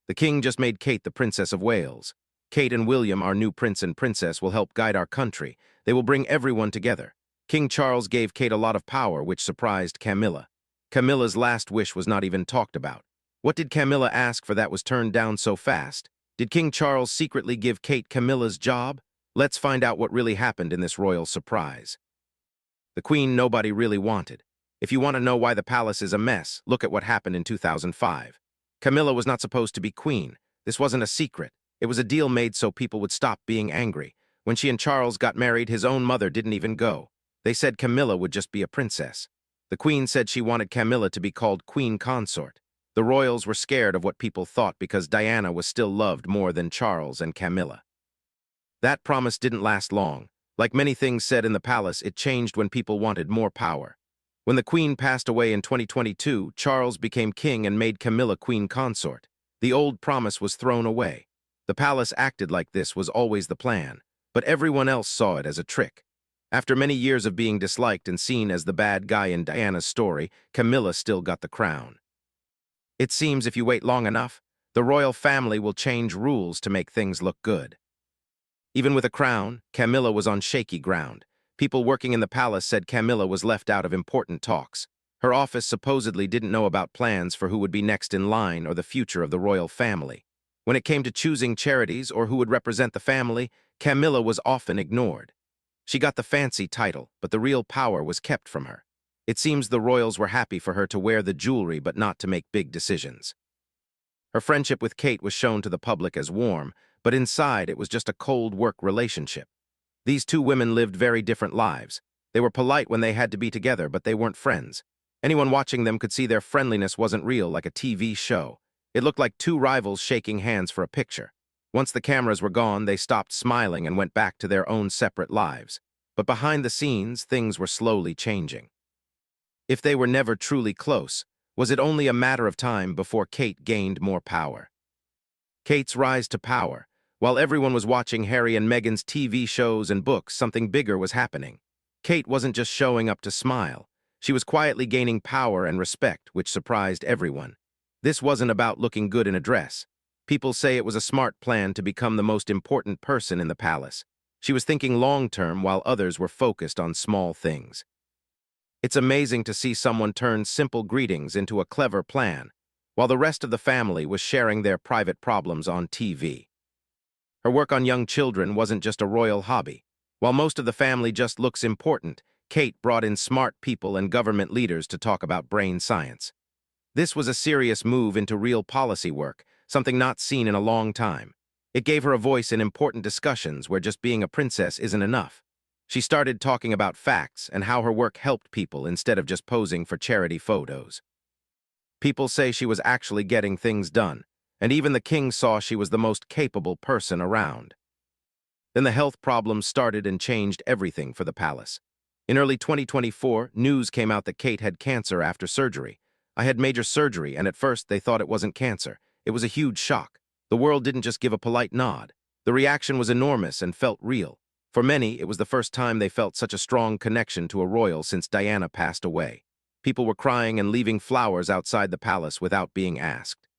The king just made Kate the Princess of Wales. Kate and William, our new prince and princess, will help guide our country. They will bring everyone together. King Charles gave Kate a lot of power, which surprised Camilla. Camilla's last wish was not even talked about. What did Camilla ask for that was turned down so fast? Did King Charles secretly give Kate Camilla's job? Let's find out what really happened in this royal surprise. The queen nobody really wanted. If you want to know why the palace is a mess, look at what happened in 2005. Camilla was not supposed to be queen. This wasn't a secret. It was a deal made so people would stop being angry. When she and Charles got married, his own mother didn't even go. They said Camilla would just be a princess. The queen said she wanted Camilla to be called Queen Consort. The royals were scared of what people thought because Diana was still loved more than Charles and Camilla. That promise didn't last long. Like many things said in the palace, it changed when people wanted more power. When the queen passed away in 2022, Charles became king and made Camilla Queen Consort. The old promise was thrown away. The palace acted like this was always the plan, but everyone else saw it as a trick. After many years of being disliked and seen as the bad guy in Diana's story, Camilla still got the crown. It seems if you wait long enough, the royal family will change rules to make things look good. Even with a crown, Camilla was on shaky ground. People working in the palace said Camilla was left out of important talks. Her office supposedly didn't know about plans for who would be next in line or the future of the royal family. When it came to choosing charities or who would represent the family, Camilla was often ignored. She got the fancy title, but the real power was kept from her. It seems the royals were happy for her to wear the jewelry but not to make big decisions. Her friendship with Kate was shown to the public as warm, but inside it was just a cold work relationship. These two women lived very different lives. They were polite when they had to be together, but they weren't friends. Anyone watching them could see their friendliness wasn't real, like a TV show. It looked like two rivals shaking hands for a picture. Once the cameras were gone, they stopped smiling and went back to their own separate lives. But behind the scenes, things were slowly changing. If they were never truly close, was it only a matter of time before Kate gained more power? Kate's rise to power. While everyone was watching Harry and Meghan's TV shows and books, something bigger was happening. Kate wasn't just showing up to smile. She was quietly gaining power and respect, which surprised everyone. This wasn't about looking good in a dress. People say it was a smart plan to become the most important person in the palace. She was thinking long-term while others were focused on small things. It's amazing to see someone turn simple greetings into a clever plan, while the rest of the family was sharing their private problems on TV. Her work on young children wasn't just a royal hobby. While most of the family just looks important, Kate brought in smart people and government leaders to talk about brain science. This was a serious move into real policy work, something not seen in a long time. It gave her a voice in important discussions where just being a princess isn't enough. She started talking about facts and how her work helped people instead of just posing for charity photos. People say she was actually getting things done, and even the king saw she was the most capable person around. Then the health problems started and changed everything for the palace. In early 2024, news came out that Kate had cancer after surgery. I had major surgery, and at first they thought it wasn't cancer. It was a huge shock. The world didn't just give a polite nod. The reaction was enormous and felt real. For many, it was the first time they felt such a strong connection to a royal since Diana passed away. People were crying and leaving flowers outside the palace without being asked.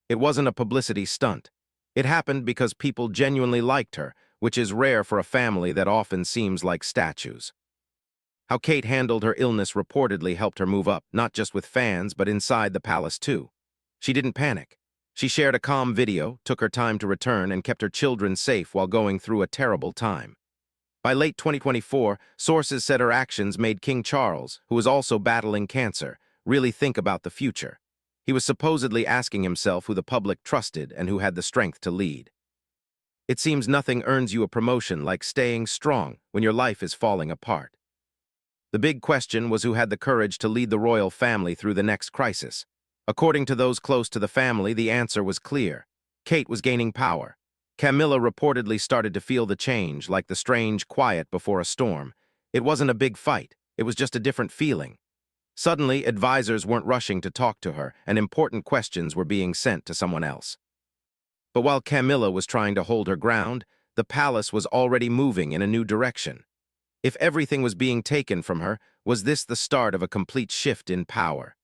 It wasn't a publicity stunt. It happened because people genuinely liked her, which is rare for a family that often seems like statues. How Kate handled her illness reportedly helped her move up, not just with fans, but inside the palace too. She didn't panic. She shared a calm video, took her time to return, and kept her children safe while going through a terrible time. By late 2024, sources said her actions made King Charles, who was also battling cancer, really think about the future. He was supposedly asking himself who the public trusted and who had the strength to lead. It seems nothing earns you a promotion like staying strong when your life is falling apart. The big question was who had the courage to lead the royal family through the next crisis. According to those close to the family, the answer was clear. Kate was gaining power. Camilla reportedly started to feel the change, like the strange quiet before a storm. It wasn't a big fight. It was just a different feeling. Suddenly, advisors weren't rushing to talk to her, and important questions were being sent to someone else. But while Camilla was trying to hold her ground, the palace was already moving in a new direction. If everything was being taken from her, was this the start of a complete shift in power?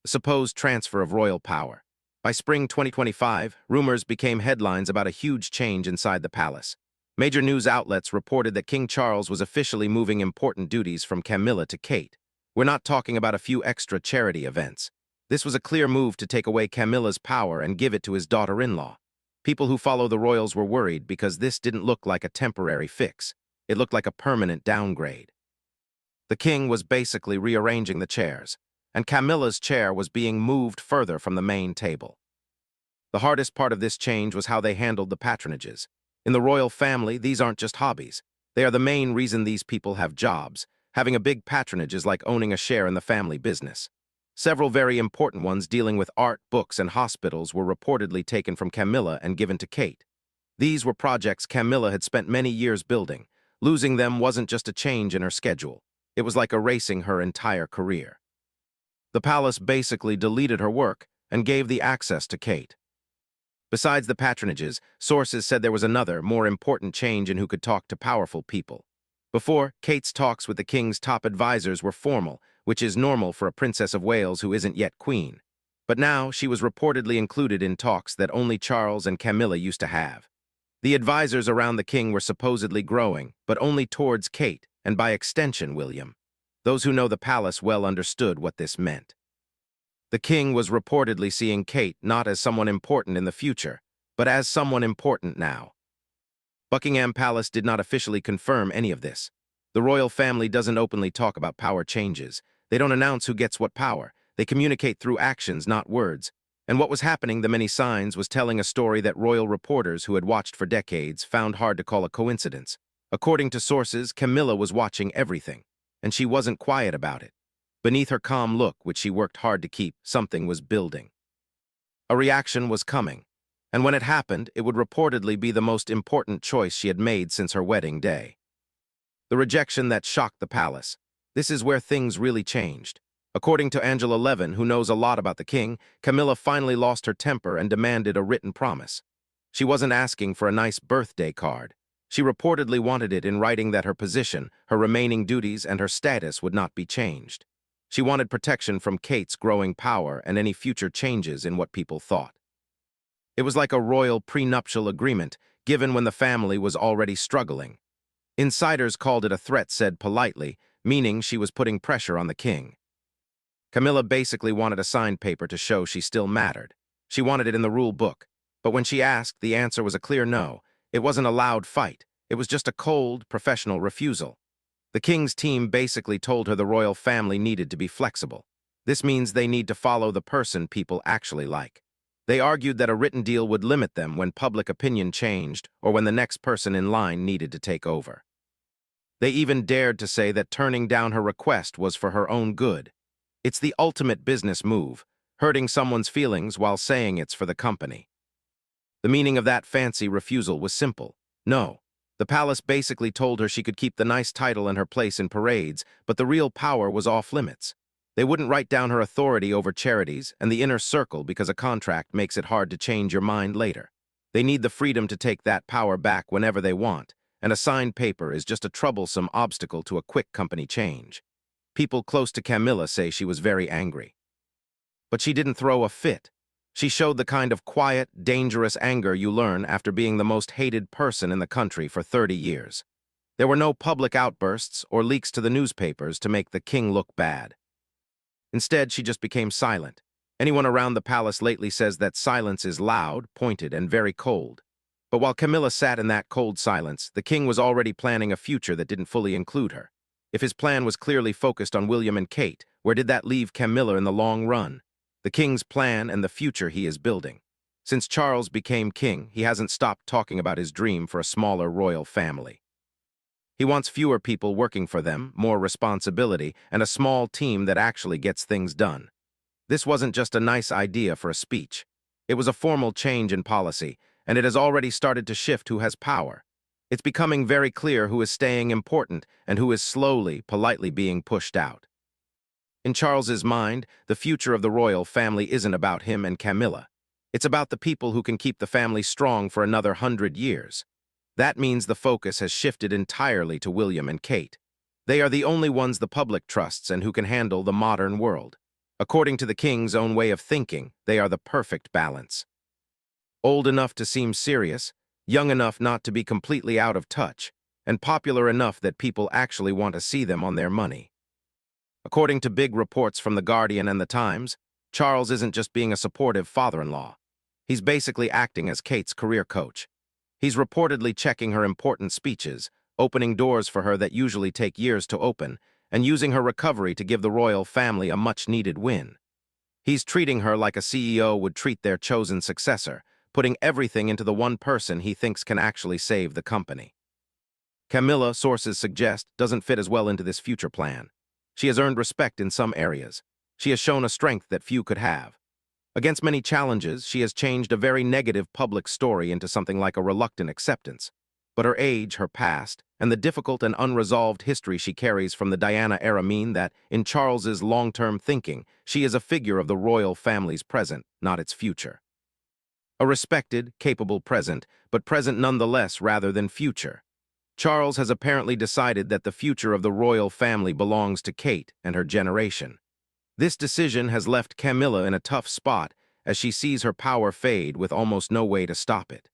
The supposed transfer of royal power. By spring 2025, rumors became headlines about a huge change inside the palace. Major news outlets reported that King Charles was officially moving important duties from Camilla to Kate. We're not talking about a few extra charity events. This was a clear move to take away Camilla's power and give it to his daughter-in-law. People who follow the royals were worried because this didn't look like a temporary fix. It looked like a permanent downgrade. The king was basically rearranging the chairs, and Camilla's chair was being moved further from the main table. The hardest part of this change was how they handled the patronages. In the royal family, these aren't just hobbies. They are the main reason these people have jobs. Having a big patronage is like owning a share in the family business. Several very important ones dealing with art, books, and hospitals were reportedly taken from Camilla and given to Kate. These were projects Camilla had spent many years building. Losing them wasn't just a change in her schedule. It was like erasing her entire career. The palace basically deleted her work and gave the access to Kate. Besides the patronages, sources said there was another, more important change in who could talk to powerful people. Before, Kate's talks with the king's top advisors were formal, which is normal for a Princess of Wales who isn't yet queen. But now she was reportedly included in talks that only Charles and Camilla used to have. The advisors around the king were supposedly growing, but only towards Kate, and by extension, William. Those who know the palace well understood what this meant. The king was reportedly seeing Kate not as someone important in the future, but as someone important now. Buckingham Palace did not officially confirm any of this. The royal family doesn't openly talk about power changes. They don't announce who gets what power. They communicate through actions, not words. And what was happening, the many signs, was telling a story that royal reporters who had watched for decades found hard to call a coincidence. According to sources, Camilla was watching everything, and she wasn't quiet about it. Beneath her calm look, which she worked hard to keep, something was building. A reaction was coming, and when it happened, it would reportedly be the most important choice she had made since her wedding day. The rejection that shocked the palace. This is where things really changed. According to Angela Levin, who knows a lot about the king, Camilla finally lost her temper and demanded a written promise. She wasn't asking for a nice birthday card. She reportedly wanted it in writing that her position, her remaining duties, and her status would not be changed. She wanted protection from Kate's growing power and any future changes in what people thought. It was like a royal prenuptial agreement, given when the family was already struggling. Insiders called it a threat said politely, meaning she was putting pressure on the king. Camilla basically wanted a signed paper to show she still mattered. She wanted it in the rule book, but when she asked, the answer was a clear no. It wasn't a loud fight. It was just a cold, professional refusal. The king's team basically told her the royal family needed to be flexible. This means they need to follow the person people actually like. They argued that a written deal would limit them when public opinion changed or when the next person in line needed to take over. They even dared to say that turning down her request was for her own good. It's the ultimate business move, hurting someone's feelings while saying it's for the company. The meaning of that fancy refusal was simple. No. The palace basically told her she could keep the nice title and her place in parades, but the real power was off limits. They wouldn't write down her authority over charities and the inner circle because a contract makes it hard to change your mind later. They need the freedom to take that power back whenever they want, and a signed paper is just a troublesome obstacle to a quick company change. People close to Camilla say she was very angry. But she didn't throw a fit. She showed the kind of quiet, dangerous anger you learn after being the most hated person in the country for 30 years. There were no public outbursts or leaks to the newspapers to make the king look bad. Instead, she just became silent. Anyone around the palace lately says that silence is loud, pointed, and very cold. But while Camilla sat in that cold silence, the king was already planning a future that didn't fully include her. If his plan was clearly focused on William and Kate, where did that leave Camilla in the long run? The king's plan and the future he is building. Since Charles became king, he hasn't stopped talking about his dream for a smaller royal family. He wants fewer people working for them, more responsibility, and a small team that actually gets things done. This wasn't just a nice idea for a speech. It was a formal change in policy, and it has already started to shift who has power. It's becoming very clear who is staying important and who is slowly, politely being pushed out. In Charles's mind, the future of the royal family isn't about him and Camilla. It's about the people who can keep the family strong for another 100 years. That means the focus has shifted entirely to William and Kate. They are the only ones the public trusts and who can handle the modern world. According to the king's own way of thinking, they are the perfect balance. Old enough to seem serious, young enough not to be completely out of touch, and popular enough that people actually want to see them on their money. According to big reports from The Guardian and The Times, Charles isn't just being a supportive father-in-law. He's basically acting as Kate's career coach. He's reportedly checking her important speeches, opening doors for her that usually take years to open, and using her recovery to give the royal family a much-needed win. He's treating her like a CEO would treat their chosen successor, putting everything into the one person he thinks can actually save the company. Camilla, sources suggest, doesn't fit as well into this future plan. She has earned respect in some areas. She has shown a strength that few could have. Against many challenges, she has changed a very negative public story into something like a reluctant acceptance. But her age, her past, and the difficult and unresolved history she carries from the Diana era mean that, in Charles's long-term thinking, she is a figure of the royal family's present, not its future. A respected, capable present, but present nonetheless rather than future. Charles has apparently decided that the future of the royal family belongs to Kate and her generation. This decision has left Camilla in a tough spot as she sees her power fade with almost no way to stop it.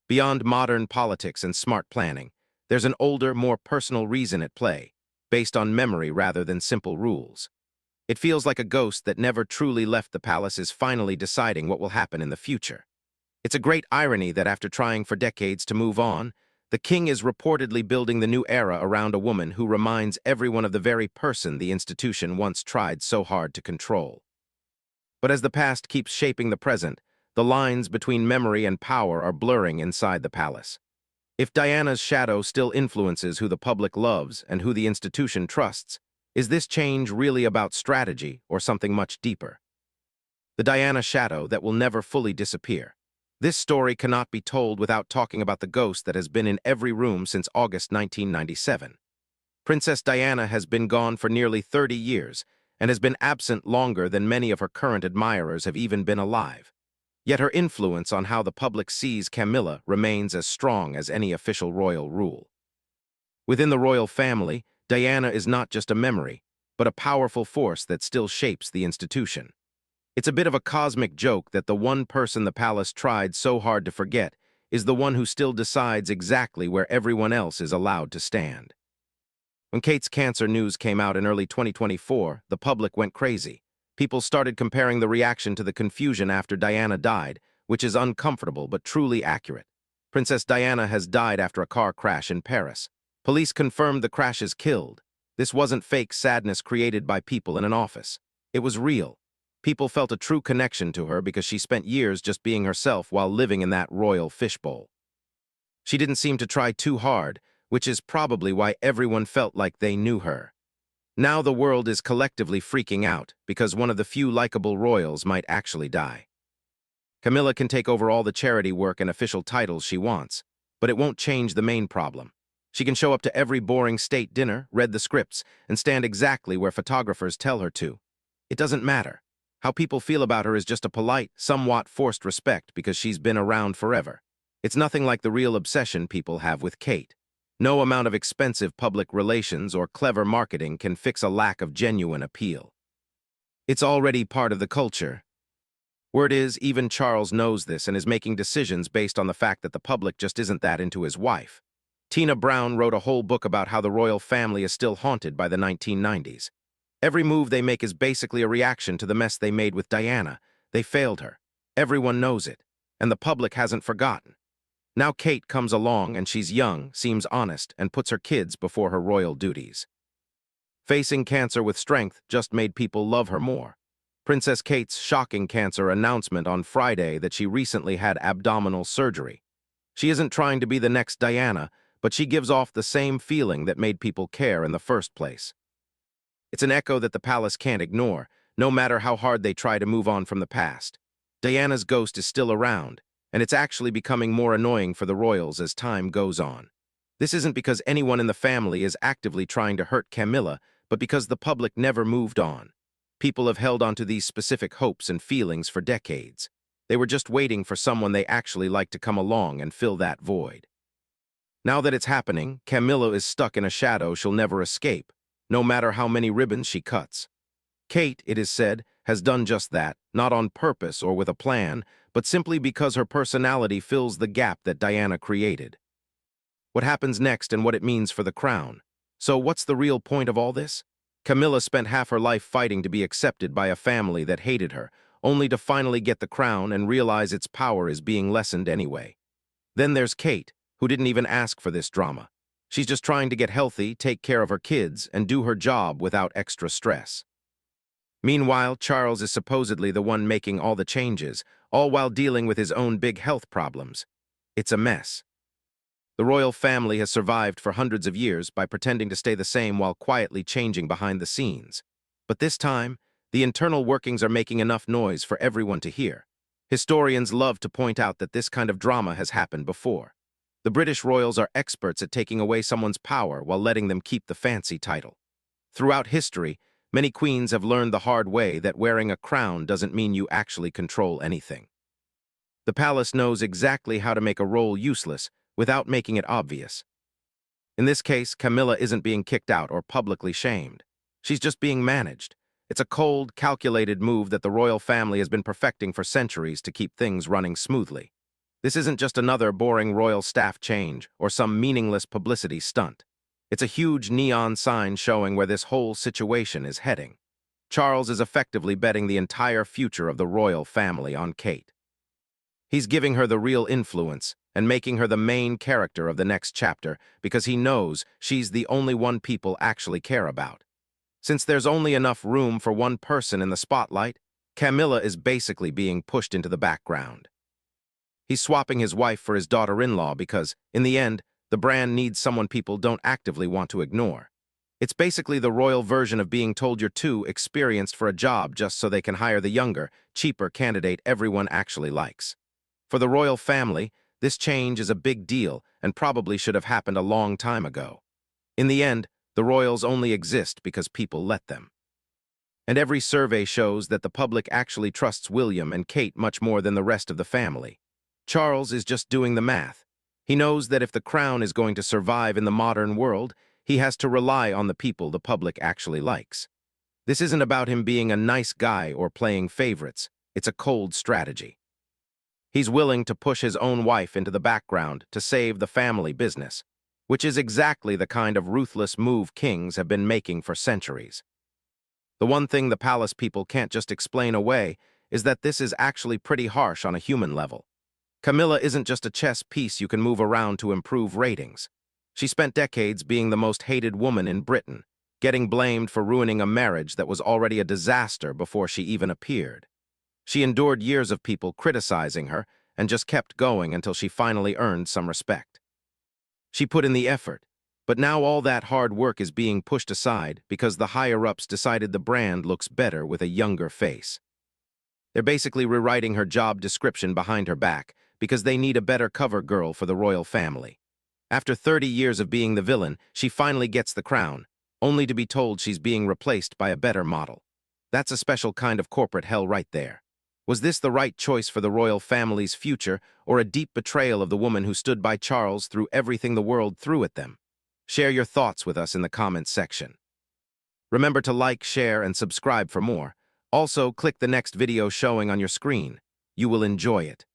Beyond modern politics and smart planning, there's an older, more personal reason at play, based on memory rather than simple rules. It feels like a ghost that never truly left the palace is finally deciding what will happen in the future. It's a great irony that after trying for decades to move on, the king is reportedly building the new era around a woman who reminds everyone of the very person the institution once tried so hard to control. But as the past keeps shaping the present, the lines between memory and power are blurring inside the palace. If Diana's shadow still influences who the public loves and who the institution trusts, is this change really about strategy or something much deeper? The Diana shadow that will never fully disappear. This story cannot be told without talking about the ghost that has been in every room since August 1997. Princess Diana has been gone for nearly 30 years and has been absent longer than many of her current admirers have even been alive. Yet her influence on how the public sees Camilla remains as strong as any official royal rule. Within the royal family, Diana is not just a memory, but a powerful force that still shapes the institution. It's a bit of a cosmic joke that the one person the palace tried so hard to forget is the one who still decides exactly where everyone else is allowed to stand. When Kate's cancer news came out in early 2024, the public went crazy. People started comparing the reaction to the confusion after Diana died, which is uncomfortable but truly accurate. Princess Diana has died after a car crash in Paris. Police confirmed the crash is killed. This wasn't fake sadness created by people in an office. It was real. People felt a true connection to her because she spent years just being herself while living in that royal fishbowl. She didn't seem to try too hard, which is probably why everyone felt like they knew her. Now the world is collectively freaking out because one of the few likable royals might actually die. Camilla can take over all the charity work and official titles she wants, but it won't change the main problem. She can show up to every boring state dinner, read the scripts, and stand exactly where photographers tell her to. It doesn't matter. How people feel about her is just a polite, somewhat forced respect because she's been around forever. It's nothing like the real obsession people have with Kate. No amount of expensive public relations or clever marketing can fix a lack of genuine appeal. It's already part of the culture. Word is, even Charles knows this and is making decisions based on the fact that the public just isn't that into his wife. Tina Brown wrote a whole book about how the royal family is still haunted by the 1990s. Every move they make is basically a reaction to the mess they made with Diana. They failed her. Everyone knows it, and the public hasn't forgotten. Now Kate comes along and she's young, seems honest, and puts her kids before her royal duties. Facing cancer with strength just made people love her more. Princess Kate's shocking cancer announcement on Friday that she recently had abdominal surgery. She isn't trying to be the next Diana, but she gives off the same feeling that made people care in the first place. It's an echo that the palace can't ignore, no matter how hard they try to move on from the past. Diana's ghost is still around, and it's actually becoming more annoying for the royals as time goes on. This isn't because anyone in the family is actively trying to hurt Camilla, but because the public never moved on. People have held onto these specific hopes and feelings for decades. They were just waiting for someone they actually liked to come along and fill that void. Now that it's happening, Camilla is stuck in a shadow she'll never escape, no matter how many ribbons she cuts. Kate, it is said, has done just that, not on purpose or with a plan, but simply because her personality fills the gap that Diana created. What happens next and what it means for the crown. So what's the real point of all this? Camilla spent half her life fighting to be accepted by a family that hated her, only to finally get the crown and realize its power is being lessened anyway. Then there's Kate, who didn't even ask for this drama. She's just trying to get healthy, take care of her kids, and do her job without extra stress. Meanwhile, Charles is supposedly the one making all the changes, all while dealing with his own big health problems. It's a mess. The royal family has survived for hundreds of years by pretending to stay the same while quietly changing behind the scenes. But this time, the internal workings are making enough noise for everyone to hear. Historians love to point out that this kind of drama has happened before. The British royals are experts at taking away someone's power while letting them keep the fancy title. Throughout history, many queens have learned the hard way that wearing a crown doesn't mean you actually control anything. The palace knows exactly how to make a role useless without making it obvious. In this case, Camilla isn't being kicked out or publicly shamed. She's just being managed. It's a cold, calculated move that the royal family has been perfecting for centuries to keep things running smoothly. This isn't just another boring royal staff change or some meaningless publicity stunt. It's a huge neon sign showing where this whole situation is heading. Charles is effectively betting the entire future of the royal family on Kate. He's giving her the real influence and making her the main character of the next chapter because he knows she's the only one people actually care about. Since there's only enough room for one person in the spotlight, Camilla is basically being pushed into the background. He's swapping his wife for his daughter-in-law because, in the end, the brand needs someone people don't actively want to ignore. It's basically the royal version of being told you're too experienced for a job just so they can hire the younger, cheaper candidate everyone actually likes. For the royal family, this change is a big deal and probably should have happened a long time ago. In the end, the royals only exist because people let them. And every survey shows that the public actually trusts William and Kate much more than the rest of the family. Charles is just doing the math. He knows that if the crown is going to survive in the modern world, he has to rely on the people the public actually likes. This isn't about him being a nice guy or playing favorites. It's a cold strategy. He's willing to push his own wife into the background to save the family business, which is exactly the kind of ruthless move kings have been making for centuries. The one thing the palace people can't just explain away is that this is actually pretty harsh on a human level. Camilla isn't just a chess piece you can move around to improve ratings. She spent decades being the most hated woman in Britain, getting blamed for ruining a marriage that was already a disaster before she even appeared. She endured years of people criticizing her and just kept going until she finally earned some respect. She put in the effort, but now all that hard work is being pushed aside because the higher-ups decided the brand looks better with a younger face. They're basically rewriting her job description behind her back because they need a better cover girl for the royal family. After 30 years of being the villain, she finally gets the crown, only to be told she's being replaced by a better model. That's a special kind of corporate hell right there. Was this the right choice for the royal family's future, or a deep betrayal of the woman who stood by Charles through everything the world threw at them? Share your thoughts with us in the comments section. Remember to like, share, and subscribe for more. Also, click the next video showing on your screen. You will enjoy it.